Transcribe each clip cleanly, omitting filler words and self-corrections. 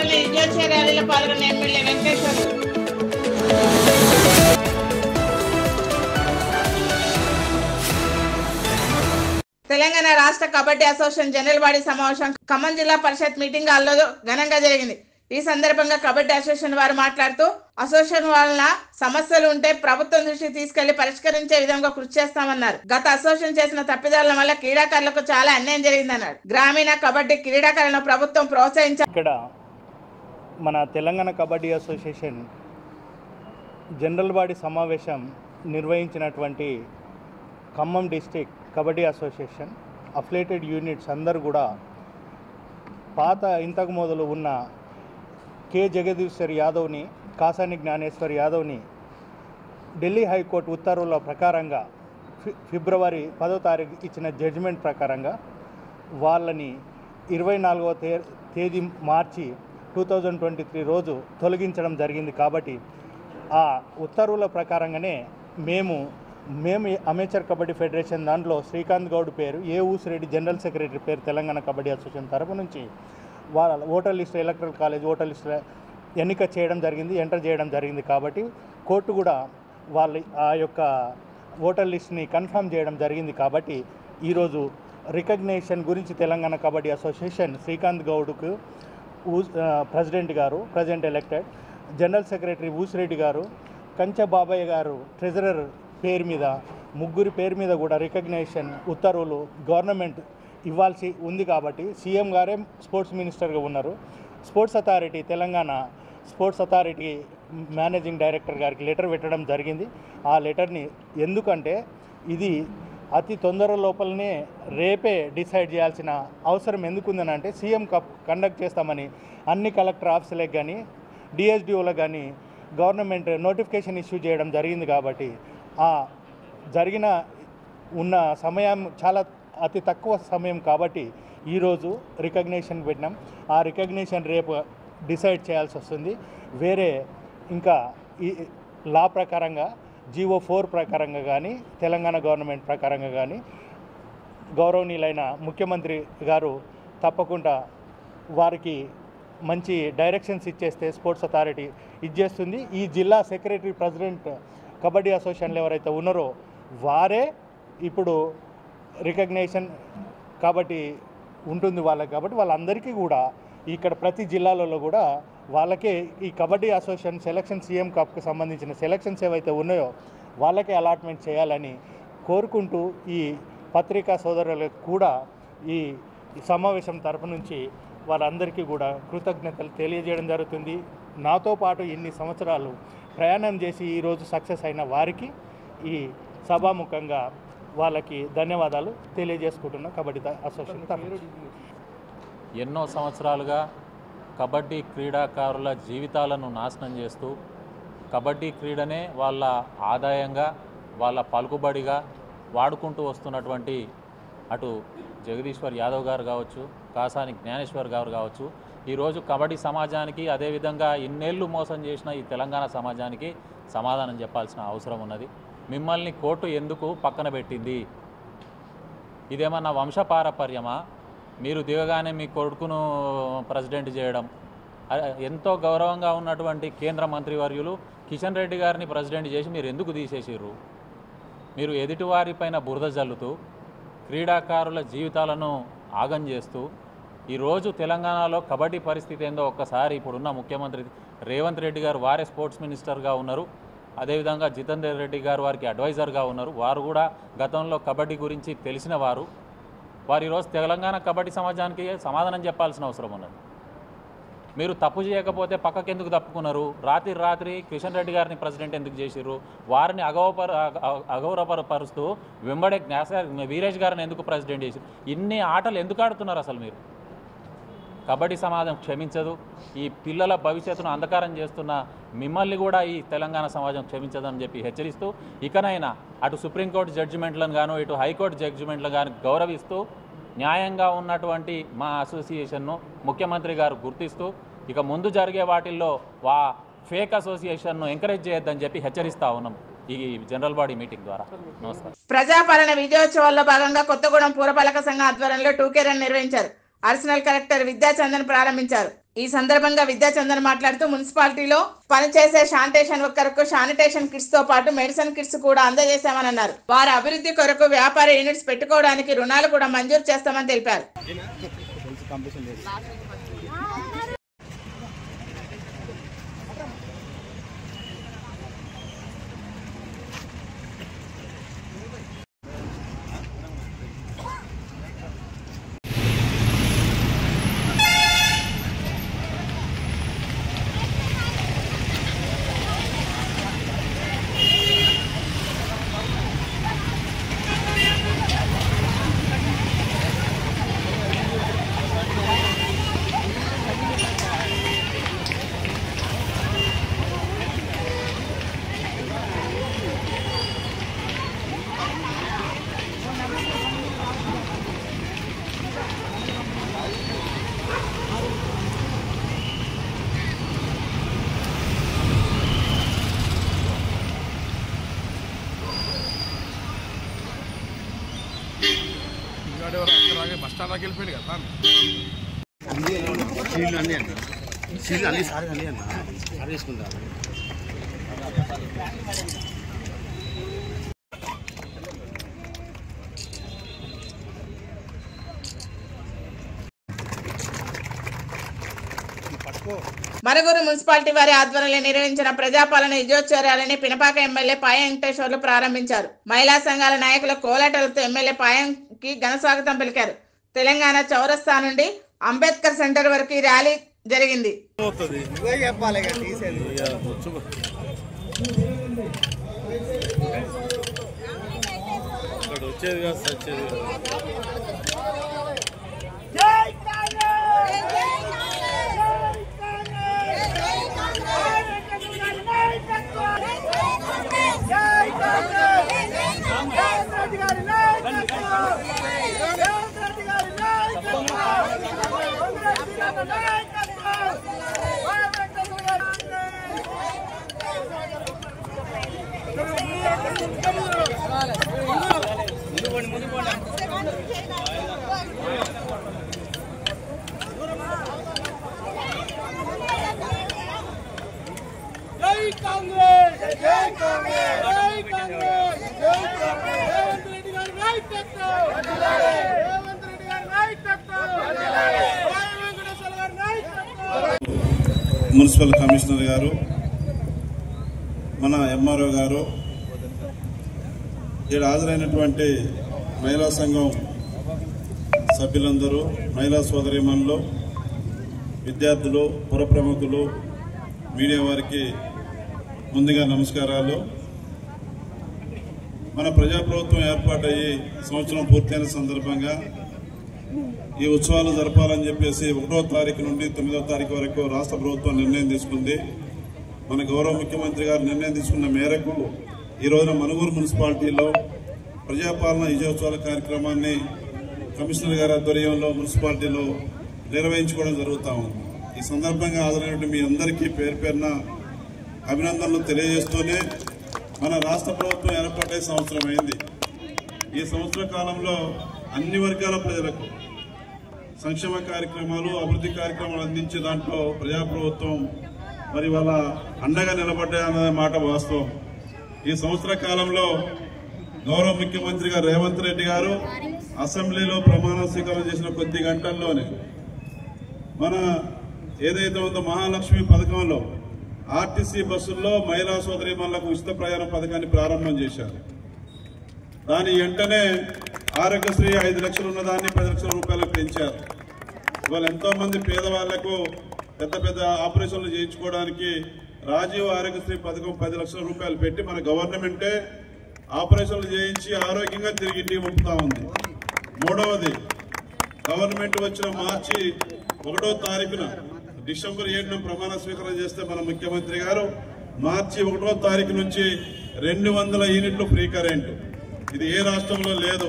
ప్రజాపాలన విజయోత్సవ ర్యాలీలో పాల్గొన్న ఎమ్మెల్యే వెంకటేశ్వర్లు. తెలంగాణ రాష్ట్ర కబడ్డీ అసోసియేషన్ జనరల్ బాడీ సమావేశం ఖమ్మం జిల్లా పరిషత్ మీటింగ్ హాల్లో ఘనంగా జరిగింది. ఈ సందర్భంగా కబడ్డీ అసోసియేషన్ వారు మాట్లాడుతూ అసోసియేషన్ వలన సమస్యలు ఉంటే ప్రభుత్వం దృష్టికి తీసుకెళ్లి పరిష్కరించే విధంగా కృషి చేస్తామన్నారు. గత అసోసియేషన్ చేసిన తప్పిదాల వల్ల క్రీడాకారులకు చాలా అన్యాయం జరిగిందన్నారు. గ్రామీణ కబడ్డీ క్రీడాకారులను ప్రభుత్వం ప్రోత్సహించారు. ఇక్కడ మన Telangana kabaddi association general body సమావేశం నిర్వహించినటువంటి Khammam district kabaddi association affiliated units అందరూ కూడా పాత ఇంతకు మొదలు ఉన్న కె జగదీశ్వర్ యాదవ్ని, కాసాని జ్ఞానేశ్వర్ యాదవ్ని ఢిల్లీ హైకోర్టు ఉత్తర్వుల ప్రకారంగా ఫిబ్రవరి 10వ తారీఖు ఇచ్చిన జడ్జిమెంట్ ప్రకారంగా వాళ్ళని 24వ తేదీ మార్చి 2023 రోజు తొలగించడం జరిగింది. కాబట్టి ఆ ఉత్తర్వుల ప్రకారంగానే మేము అమేచర్ కబడ్డీ ఫెడరేషన్ దాంట్లో శ్రీకాంత్ గౌడ్ పేరు, ఏ ఊసిరెడ్డి జనరల్ సెక్రటరీ పేరు తెలంగాణ కబడ్డీ అసోసియేషన్ తరపు నుంచి వాళ్ళ voter list electoral college voter list ఎన్నిక చేయడం జరిగింది, ఎంటర్ చేయడం జరిగింది. కాబట్టి కోర్టు కూడా వాళ్ళ ఆ యొక్క ఓటర్ లిస్ట్ని కన్ఫర్మ్ చేయడం జరిగింది. కాబట్టి ఈరోజు రికగ్నేషన్ గురించి తెలంగాణ కబడ్డీ అసోసియేషన్ శ్రీకాంత్ గౌడ్కు ప్రెసిడెంట్ గారు, ప్రెసిడెంట్ ఎలక్టెడ్, జనరల్ సెక్రటరీ ఊసిరెడ్డి గారు, కంచె బాబాయ్ గారు ట్రెజరర్ పేరు మీద, ముగ్గురి పేరు మీద కూడా రికగ్నేషన్ ఉత్తర్వులు గవర్నమెంట్ ఇవ్వాల్సి ఉంది. కాబట్టి సీఎం గారే స్పోర్ట్స్ మినిస్టర్గా ఉన్నారు. Sports authority, Telangana sports authority managing director గారికి లెటర్ పెట్టడం జరిగింది. ఆ లెటర్ని ఎందుకంటే ఇది అతి తొందర లోపలనే రేపే డిసైడ్ చేయాల్సిన అవసరం ఎందుకుందని అంటే సీఎం కండక్ట్ చేస్తామని అన్ని కలెక్టర్ ఆఫీసులకు కానీ డిఎస్డిఓలకు కానీ గవర్నమెంట్ నోటిఫికేషన్ ఇష్యూ చేయడం జరిగింది. కాబట్టి ఆ జరిగిన ఉన్న సమయం చాలా అతి తక్కువ సమయం కాబట్టి ఈరోజు రికగ్నేషన్ పెట్టినాం. ఆ రికగ్నేషన్ రేపు డిసైడ్ చేయాల్సి వస్తుంది. వేరే ఇంకా ఈ లా ప్రకారంగా జీవో 4 ప్రకారంగా కానీ తెలంగాణ గవర్నమెంట్ ప్రకారంగా కానీ గౌరవనీయులైన ముఖ్యమంత్రి గారు తప్పకుండా వారికి మంచి డైరెక్షన్స్ ఇచ్చేస్తే స్పోర్ట్స్ అథారిటీ ఇచ్చేస్తుంది. ఈ జిల్లా సెక్రటరీ, ప్రెసిడెంట్ కబడ్డీ అసోసియేషన్లు ఎవరైతే ఉన్నారో వారే ఇప్పుడు రికగ్నేషన్ కాబట్టి ఉంటుంది వాళ్ళకి. కాబట్టి వాళ్ళందరికీ కూడా ఇక్కడ ప్రతి జిల్లాలలో కూడా వాళ్ళకే ఈ కబడ్డీ అసోసియేషన్ సెలక్షన్ సీఎం కప్కి సంబంధించిన సెలక్షన్స్ ఏవైతే ఉన్నాయో వాళ్ళకే అలాట్మెంట్ చేయాలని కోరుకుంటూ ఈ పత్రికా సోదరులకు కూడా ఈ సమావేశం తరపు నుంచి వాళ్ళందరికీ కూడా కృతజ్ఞతలు తెలియజేయడం జరుగుతుంది. నాతో పాటు ఇన్ని సంవత్సరాలు ప్రయాణం చేసి ఈరోజు సక్సెస్ అయిన వారికి ఈ సభాముఖంగా వాళ్ళకి ధన్యవాదాలు తెలియజేసుకుంటున్నా. కబడ్డీ అసోసియేషన్ తరఫున ఎన్నో సంవత్సరాలుగా కబడ్డీ క్రీడాకారుల జీవితాలను నాశనం చేస్తూ కబడ్డీ క్రీడనే వాళ్ళ ఆదాయంగా, వాళ్ళ పలుకుబడిగా వాడుకుంటూ వస్తున్నటువంటి అటు జగదీశ్వర్ యాదవ్ గారు కావచ్చు, కాసాని జ్ఞానేశ్వర్ గారు కావచ్చు, ఈరోజు కబడ్డీ సమాజానికి, అదేవిధంగా ఇన్నేళ్ళు మోసం చేసిన ఈ తెలంగాణ సమాజానికి సమాధానం చెప్పాల్సిన అవసరం ఉన్నది. మిమ్మల్ని కోర్టు ఎందుకు పక్కన పెట్టింది? ఇదేమన్నా వంశపారపర్యమా? మీరు దిగగానే మీ కొడుకును ప్రెసిడెంట్ చేయడం, ఎంతో గౌరవంగా ఉన్నటువంటి కేంద్ర మంత్రివర్యులు కిషన్ రెడ్డి గారిని ప్రెసిడెంట్ చేసి మీరు ఎందుకు తీసేసారు? మీరు ఎదుటివారిపైన బురద జల్లుతూ క్రీడాకారుల జీవితాలను ఆగం చేస్తూ ఈరోజు తెలంగాణలో కబడ్డీ పరిస్థితి ఏందో ఒక్కసారి ఇప్పుడున్న ముఖ్యమంత్రి రేవంత్ రెడ్డి గారు వారే స్పోర్ట్స్ మినిస్టర్గా ఉన్నారు. అదేవిధంగా జితేందర్ రెడ్డి గారు వారికి అడ్వైజర్గా ఉన్నారు. వారు కూడా గతంలో కబడ్డీ గురించి తెలిసిన వారు. వారు ఈరోజు తెలంగాణ కబడ్డీ సమాజానికి సమాధానం చెప్పాల్సిన అవసరం ఉన్నది. మీరు తప్పు చేయకపోతే పక్కకెందుకు తప్పుకున్నారు? రాత్రి కిషన్ రెడ్డి గారిని ప్రెసిడెంట్ ఎందుకు చేసిర్రు? వారిని అగౌరవపరుస్తూ వెంబడే వీరేష్ గారిని ఎందుకు ప్రెసిడెంట్ చేసిరు? ఇన్ని ఆటలు ఎందుకు ఆడుతున్నారు అసలు మీరు? కబడ్డీ సమాజం క్షమించదు. ఈ పిల్లల భవిష్యత్తును అంధకారం చేస్తున్న మిమ్మల్ని కూడా ఈ తెలంగాణ సమాజం క్షమించదని చెప్పి హెచ్చరిస్తూ, ఇకనైనా అటు సుప్రీంకోర్టు జడ్జిమెంట్లను గాను ఇటు హైకోర్టు జడ్జిమెంట్లను కానీ గౌరవిస్తూ న్యాయంగా ఉన్నటువంటి మా అసోసియేషన్ను ముఖ్యమంత్రి గారు గుర్తిస్తూ ఇక ముందు జరిగే వాటిల్లో ఫేక్ అసోసియేషన్ను ఎంకరేజ్ చేయొద్దని చెప్పి హెచ్చరిస్తా ఉన్నాం ఈ జనరల్ బాడీ మీటింగ్ ద్వారా. నమస్కారం. ప్రజాపాలన విజయోత్సవాల్లో భాగంగా కొత్తగూడెం పురపాలక సంఘం ఆధ్వర్యంలో 2K రన్ నిర్వహించారు. అడిషనల్ కలెక్టర్ విద్యాచందన్ ప్రారంభించారు. ఈ సందర్భంగా విద్యాచందన్ మాట్లాడుతూ మున్సిపాలిటీలో పనిచేసే శానిటేషన్ వర్కర్కు శానిటేషన్ కిట్స్ తో పాటు మెడిసిన్ కిట్స్ కూడా అందజేశామని అన్నారు. వారి అభివృద్ధి కొరకు వ్యాపార యూనిట్స్ పెట్టుకోవడానికి రుణాలు కూడా మంజూరు చేస్తామని తెలిపారు. బస్ స్టాండ్ దాకా వెళ్ళిపోయింది కదా సీట్లు అన్ని సార్ అన్నీ అన్న సార్ తీసుకుంటారు. మరుగురు మున్సిపాలిటీ వారి ఆధ్వర్యంలో నిర్వహించిన ప్రజాపాలన విజయోత్సవాలని పినపాక ఎమ్మెల్యే పాయ వెంకటేశ్వర్లు ప్రారంభించారు. మహిళా సంఘాల నాయకుల కోలాటలతో ఎమ్మెల్యే పాయంకి ఘన స్వాగతం పలికారు. తెలంగాణ చౌరస్తా నుండి అంబేద్కర్ సెంటర్ వరకు ర్యాలీ జరిగింది. మున్సిపల్ కమిషనర్ గారు, మన ఎంఆర్ఓ గారు, ఇక్కడ హాజరైనటువంటి మహిళా సంఘం సభ్యులందరూ, మహిళా సోదరీమణులు, విద్యార్థులు, పుర ప్రముఖులు, మీడియా వారికి ముందుగా నమస్కారాలు. మన ప్రజాప్రభుత్వం ఏర్పాటయ్యి సంవత్సరం పూర్తయిన సందర్భంగా ఈ ఉత్సవాలు జరపాలని చెప్పేసి 1వ తారీఖు నుండి 9వ తారీఖు వరకు రాష్ట్ర ప్రభుత్వం నిర్ణయం తీసుకుంది. మన గౌరవ ముఖ్యమంత్రి గారు నిర్ణయం తీసుకున్న మేరకు ఈ రోజున మనుగూరు మున్సిపాలిటీలో ప్రజాపాలన విజయోత్సవాల కార్యక్రమాన్ని కమిషనర్ గారి ఆధ్వర్యంలో మున్సిపాలిటీలో నిర్వహించుకోవడం జరుగుతూ ఉంది. ఈ సందర్భంగా హాజరైన మీ అందరికీ పేరు పేరున అభినందనలు తెలియజేస్తూనే మన రాష్ట్ర ప్రభుత్వం ఏర్పాటై సంవత్సరం అయింది. ఈ సంవత్సర కాలంలో అన్ని వర్గాల ప్రజలకు సంక్షేమ కార్యక్రమాలు, అభివృద్ధి కార్యక్రమాలు అందించే దాంట్లో ప్రజాప్రభుత్వం మరి వాళ్ళ అండగా నిలబడ్డాయన్న మాట వాస్తవం. ఈ సంవత్సర కాలంలో గౌరవ ముఖ్యమంత్రి గారు రేవంత్ రెడ్డి గారు అసెంబ్లీలో ప్రమాణ స్వీకారం చేసిన కొద్ది గంటల్లోనే మన ఏదైతే ఉందో మహాలక్ష్మి పథకంలో ఆర్టీసీ బస్సుల్లో మహిళా సోదరీమణులకు ఉచిత ప్రయాణ పథకాన్ని ప్రారంభం చేశారు. దాని వెంటనే ఆరోగ్యశ్రీ 5 లక్షలు ఉన్నదాన్ని 10 లక్షల రూపాయలకు పెంచారు. ఇవాళ ఎంతో మంది పేదవాళ్లకు పెద్ద పెద్ద ఆపరేషన్లు చేయించుకోవడానికి రాజీవ్ ఆరోగ్యశ్రీ పథకం 10 లక్షల రూపాయలు పెట్టి మన గవర్నమెంటే ఆపరేషన్లు చేయించి ఆరోగ్యంగా తిరిగి ఇంటికి పంపుతా ఉంది. మూడవది, గవర్నమెంట్ వచ్చిన మార్చి 1వ తారీఖున డిసెంబర్ 7న ప్రమాణ స్వీకారం చేస్తే మన ముఖ్యమంత్రి గారు మార్చి 1వ తారీఖు నుంచి 200 యూనిట్లు ఫ్రీ కరెంటు. ఇది ఏ రాష్ట్రంలో లేదు.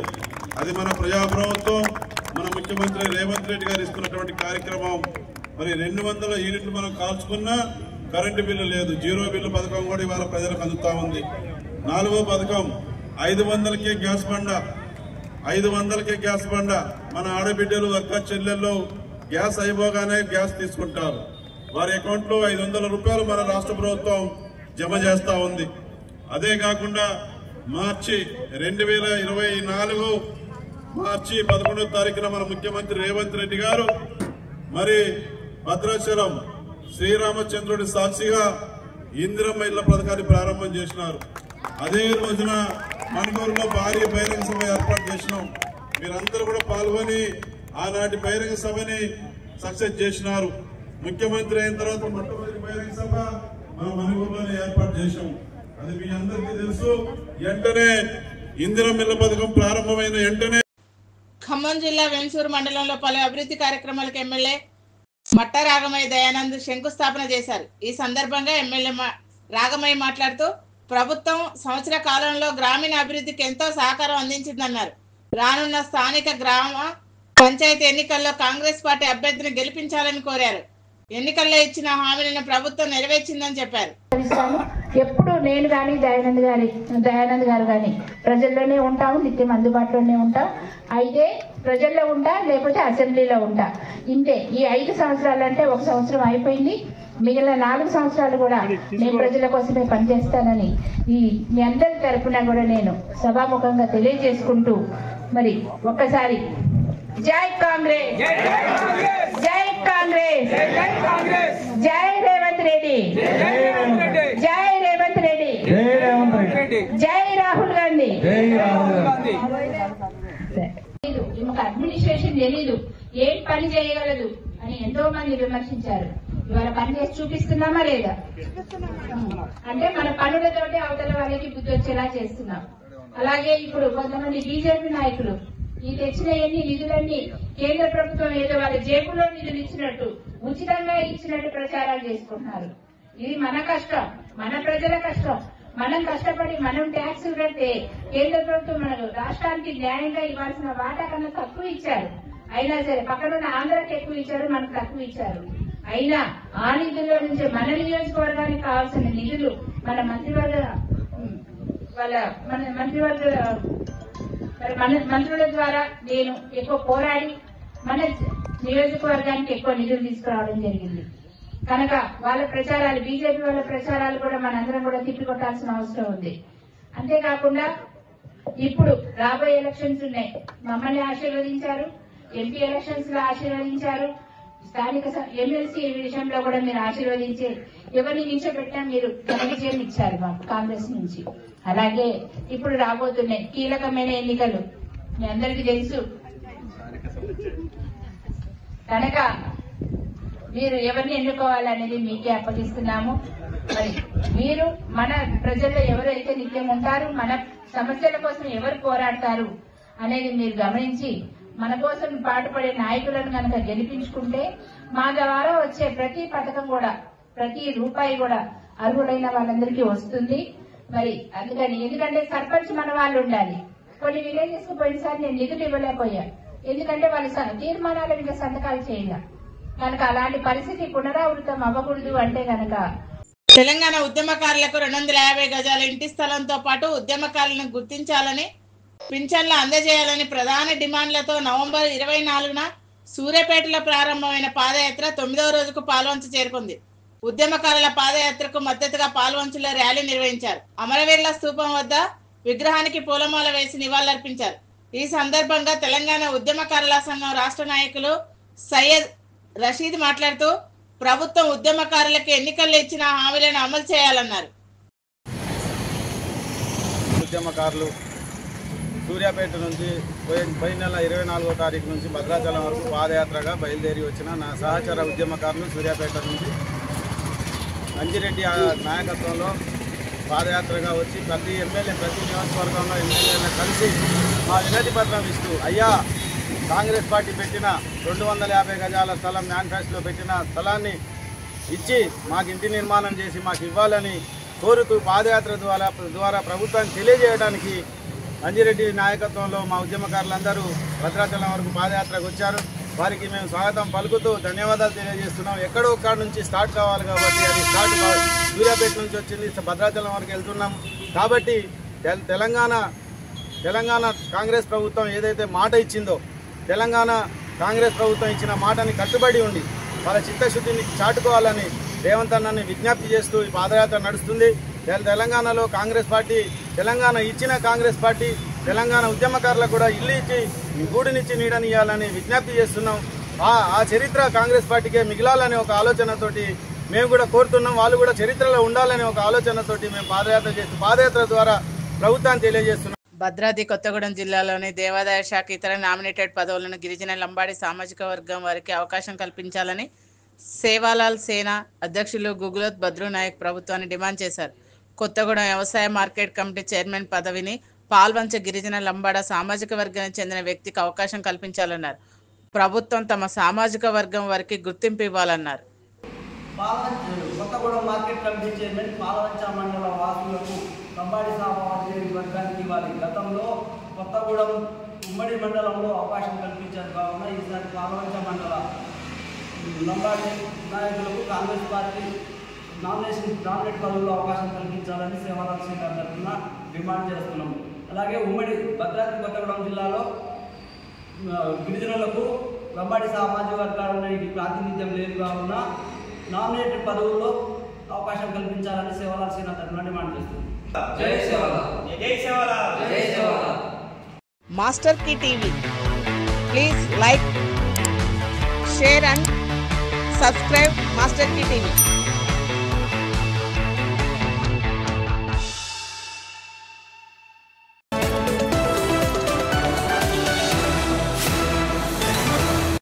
అది మన ప్రజాప్రభుత్వం, మన ముఖ్యమంత్రి రేవంత్ రెడ్డి గారు ఇస్తున్నటువంటి కార్యక్రమం. మరి 200 యూనిట్లు మనం కాల్చుకున్నా కరెంటు బిల్లు లేదు. జీరో బిల్లు పథకం కూడా ఇవాళ ప్రజలకు అందుతా ఉంది. 4వ పథకం 500కే గ్యాస్ బండ. 500కే గ్యాస్ బండ. మన ఆడబిడ్డలు అక్క చెల్లెళ్ళు గ్యాస్ అయిపోగానే గ్యాస్ తీసుకుంటారు. వారి అకౌంట్ లో 500 రూపాయలు మన రాష్ట్ర ప్రభుత్వం జమ చేస్తా ఉంది. అదే కాకుండా మార్చి 2024 మార్చి 11వ తారీఖున మన ముఖ్యమంత్రి రేవంత్ రెడ్డి గారు మరి భద్రాచలం శ్రీరామచంద్రుడి సాక్షిగా ఇందిరమ్మ ఇళ్ల పథకాన్ని ప్రారంభం చేసినారు. అదే రోజున మణిపూర్లో భారీ బహిరంగ సభ ఏర్పాటు చేసినాం. మీరందరూ కూడా పాల్గొని ఆనాటి బహిరంగ సభని సక్సెస్ చేసినారు. ముఖ్యమంత్రి అయిన తర్వాత మొట్టమొదటి బహిరంగ సభ మన మణిపూర్లోనే ఏర్పాటు చేశాం. అది మీ అందరికీ తెలుసు. వెంటనే ఇందిరమ్మ ఇళ్ల పథకం ప్రారంభమైన వెంటనే ఖమ్మం జిల్లా వెంసూరు మండలంలో పలు అభివృద్ధి కార్యక్రమాలకు ఎమ్మెల్యే మట్ట రాగమయ్య దయానంద్ శంకుస్థాపన చేశారు. ఈ సందర్భంగా ఎమ్మెల్యే రాగమయ్య మాట్లాడుతూ ప్రభుత్వం సంవత్సర కాలంలో గ్రామీణ అభివృద్ధికి ఎంతో సహకారం అందించిందన్నారు. రానున్న స్థానిక గ్రామ పంచాయతీ ఎన్నికల్లో కాంగ్రెస్ పార్టీ అభ్యర్థిని గెలిపించాలని కోరారు. ఎన్నికల్లో ఇచ్చిన హామీలను ప్రభుత్వం నెరవేర్చిందని చెప్పారు. ఎప్పుడు నేను కానీ దయానంద్ గారు కానీ ప్రజల్లోనే ఉంటాము, నిత్యం అందుబాటులోనే ఉంటాం. అయితే ప్రజల్లో ఉంటా, లేకపోతే అసెంబ్లీలో ఉంటా. ఇంతే. ఈ 5 సంవత్సరాలు అంటే 1 సంవత్సరం అయిపోయింది. మిగిలిన 4 సంవత్సరాలు కూడా నేను ప్రజల కోసమే పనిచేస్తానని మీ అందరి తరఫున కూడా నేను సభాముఖంగా తెలియజేసుకుంటూ మరి ఒక్కసారి జై కాంగ్రెస్, జై కాంగ్రెస్, జై రేవంత్ రెడ్డి, జై రేవంత్ రెడ్డి, జై రాహుల్ గాంధీ. మాకు అడ్మినిస్ట్రేషన్ తెలీదు, ఏం పని చేయగలదు అని ఎంతో మంది విమర్శించారు. ఇవాళ పని చేసి చూపిస్తున్నామా లేదా? అంటే మన పనులతోటి అవతల వాళ్ళకి బుద్ధి వచ్చేలా చేస్తున్నాం. అలాగే ఇప్పుడు కొంతమంది బీజేపీ నాయకులు ఈ తెచ్చిన ఎన్ని నిధులన్నీ కేంద్ర ప్రభుత్వం ఏదో వాళ్ళ జేబులో నిధులు ఇచ్చినట్టు, ఉచితంగా ఇచ్చినట్టు ప్రచారాలు చేసుకుంటున్నారు. ఇది మన కష్టం, మన ప్రజల కష్టం. మనం కష్టపడి మనం ట్యాక్సులు కడితే కేంద్ర ప్రభుత్వం మనకు రాష్ట్రానికి న్యాయంగా ఇవ్వాల్సిన వాటా కన్నా తక్కువ ఇచ్చారు. అయినా సరే పక్కనున్న ఆంధ్రాకి ఎక్కువ ఇచ్చారు, మనకు తక్కువ ఇచ్చారు. అయినా ఆ నిధుల్లో నుంచి మన నియోజకవర్గానికి కావాల్సిన నిధులు మన మంత్రుల ద్వారా నేను ఎక్కువ పోరాడి మన నియోజకవర్గానికి ఎక్కువ నిధులు తీసుకురావడం జరిగింది. కనుక వాళ్ళ ప్రచారాలు, బీజేపీ వాళ్ళ ప్రచారాలు కూడా మనందరం కూడా తిప్పికొట్టాల్సిన అవసరం ఉంది. అంతేకాకుండా ఇప్పుడు రాబోయే ఎలక్షన్స్ ఉన్నాయి. మమ్మల్ని ఆశీర్వదించారు, ఎంపీ ఎలక్షన్స్ లో ఆశీర్వదించారు, స్థానిక ఎమ్మెల్సీ విషయంలో కూడా మీరు ఆశీర్వదించి ఎవరిని నిల్చోబెట్టినా మీరు ఘన విజయం ఇచ్చారు మాకు కాంగ్రెస్ నుంచి. అలాగే ఇప్పుడు రాబోతున్నాయి కీలకమైన ఎన్నికలు, మీ అందరికీ తెలుసు. కనుక మీరు ఎవరిని ఎన్నుకోవాలనేది మీకే అప్పగిస్తున్నాము. మరి మీరు మన ప్రజల్లో ఎవరైతే నిత్యం ఉంటారు, మన సమస్యల కోసం ఎవరు పోరాడతారు అనేది మీరు గమనించి మన కోసం పాటుపడే నాయకులను కనుక గెలిపించుకుంటే మా ద్వారా వచ్చే ప్రతి పథకం కూడా, ప్రతి రూపాయి కూడా అర్హులైన వాళ్ళందరికీ వస్తుంది. మరి అందుకని, ఎందుకంటే సర్పంచ్ మన వాళ్ళు ఉండాలి. కొన్ని విలేజెస్ కు పోయినసారి నేను నిధులు ఇవ్వలేకపోయా, ఎందుకంటే వాళ్ళు తీర్మానాల మీద సంతకాలు చేయాలి. కనుక అలాంటి పరిస్థితి పునరావృతం అవ్వకూడదు అంటే కనుక తెలంగాణ ఉద్యమకారులకు 250 గజాల ఇంటి స్థలంతో పాటు ఉద్యమకారులను గుర్తించాలని, పింఛన్లు అందజేయాలని ప్రధాన డిమాండ్లతో నవంబర్ 24న సూర్యాపేటలో ప్రారంభమైన పాదయాత్ర 9వ రోజుకు పాల్వంచ చేరుకుంది. ఉద్యమకారుల పాదయాత్రకు మద్దతుగా పాల్వంచలో ర్యాలీ నిర్వహించారు. అమరవీరుల స్తూపం వద్ద విగ్రహానికి పూలమాల వేసి నివాళులర్పించారు. ఈ సందర్భంగా తెలంగాణ ఉద్యమకారుల సంఘం రాష్ట్ర నాయకులు సయ్యద్ రషీద్ మాట్లాడుతూ ప్రభుత్వం ఉద్యమకారులకు ఎన్నికల్లో ఇచ్చిన హామీలను అమలు చేయాలన్నారు. ఉద్యమకారులు సూర్యాపేట నుంచి పోయిన నెల 24వ తారీఖు నుంచి భద్రాచలం వరకు పాదయాత్రగా బయలుదేరి వచ్చిన నా సహచర ఉద్యమకారులు సూర్యాపేట నుంచి అంజిరెడ్డి నాయకత్వంలో పాదయాత్రగా వచ్చి ప్రతి ఎమ్మెల్యే, ప్రతి నియోజకవర్గంలో ఎమ్మెల్యేలను కలిసి మా వినతి పత్రం ఇస్తూ, అయ్యా కాంగ్రెస్ పార్టీ పెట్టిన 250 గజాల స్థలం మేనిఫెస్టోలో పెట్టిన స్థలాన్ని ఇచ్చి మాకు ఇంటి నిర్మాణం చేసి మాకు ఇవ్వాలని కోరుతూ పాదయాత్ర ద్వారా ప్రభుత్వాన్ని తెలియజేయడానికి అంజిరెడ్డి నాయకత్వంలో మా ఉద్యమకారులందరూ భద్రాచలం వరకు పాదయాత్రకు వచ్చారు. వారికి మేము స్వాగతం పలుకుతూ ధన్యవాదాలు తెలియజేస్తున్నాం. ఎక్కడో ఒక్కడి నుంచి స్టార్ట్ కావాలి కాబట్టి అది స్టార్ట్ సూర్యాపేట నుంచి వచ్చింది, భద్రాచలం వరకు వెళ్తున్నాం. కాబట్టి తెలంగాణ తెలంగాణ కాంగ్రెస్ ప్రభుత్వం ఏదైతే మాట ఇచ్చిందో తెలంగాణ కాంగ్రెస్ ప్రభుత్వం ఇచ్చిన మాటని కట్టుబడి ఉండి వాళ్ళ చిత్తశుద్ధిని చాటుకోవాలని రేవంత్ అన్నని విజ్ఞప్తి చేస్తూ ఈ పాదయాత్ర నడుస్తుంది. తెలంగాణలో కాంగ్రెస్ పార్టీ తెలంగాణ ఇచ్చిన కాంగ్రెస్ పార్టీ తెలంగాణ ఉద్యమకారులకు కూడా ఇల్లు ఇచ్చి గూడునిచ్చి నీడనియాలని విజ్ఞప్తి చేస్తున్నాం. ఆ చరిత్ర కాంగ్రెస్ పార్టీకే మిగిలాలనే ఒక ఆలోచనతోటి మేము కూడా కోరుతున్నాం. వాళ్ళు కూడా చరిత్రలో ఉండాలనే ఒక ఆలోచనతోటి మేము పాదయాత్ర ద్వారా ప్రభుత్వాన్ని తెలియజేస్తున్నాం. భద్రాద్రి కొత్తగూడెం జిల్లాలోని దేవాదాయ శాఖ ఇతర నామినేటెడ్ పదవులను గిరిజన లంబాడి సామాజిక వర్గం వారికి అవకాశం కల్పించాలని సేవాలాల్ సేనా అధ్యక్షులు గుగులోత్ బద్రు నాయక్ ప్రభుత్వాన్ని డిమాండ్ చేశారు. కొత్తగూడెం వ్యవసాయ మార్కెట్ కమిటీ చైర్మన్ పదవిని పాల్వంచ గిరిజన లంబాడ సామాజిక వర్గానికి చెందిన వ్యక్తికి అవకాశం కల్పించాలన్నారు. ప్రభుత్వం తమ సామాజిక వర్గం వారికి గుర్తింపు ఇవ్వాలన్నారు. Kothagudem market committee chairman Palvancha మండల వాసులకు లంబాడి సామాజిక వర్గానికి ఇవ్వాలి. గతంలో కొత్తగూడెం ఉమ్మడి మండలంలో అవకాశం కల్పించారు కావున ఈసారి పాలవంచ మండల లంబాడి నాయకులకు కాంగ్రెస్ పార్టీ నామినేట్ పదవుల్లో అవకాశం కల్పించాలని సేవాలాల్ సేన తరఫున డిమాండ్ చేస్తున్నాము. అలాగే ఉమ్మడి భద్రాద్రి కొత్తగూడెం జిల్లాలో గిరిజనులకు లంబాడి సామాజిక వర్గాలకు ప్రాతినిధ్యం లేదు కావున నామినేటెడ్ పదవుల్లో అవకాశం కల్పించాలని సేవాలాల్ సేన తరఫున డిమాండ్ చేస్తున్నాం. జై సేవాలాల్, జై సేవాలాల్, జై Sevalal. Master Key TV, please like, share and subscribe Master Key TV.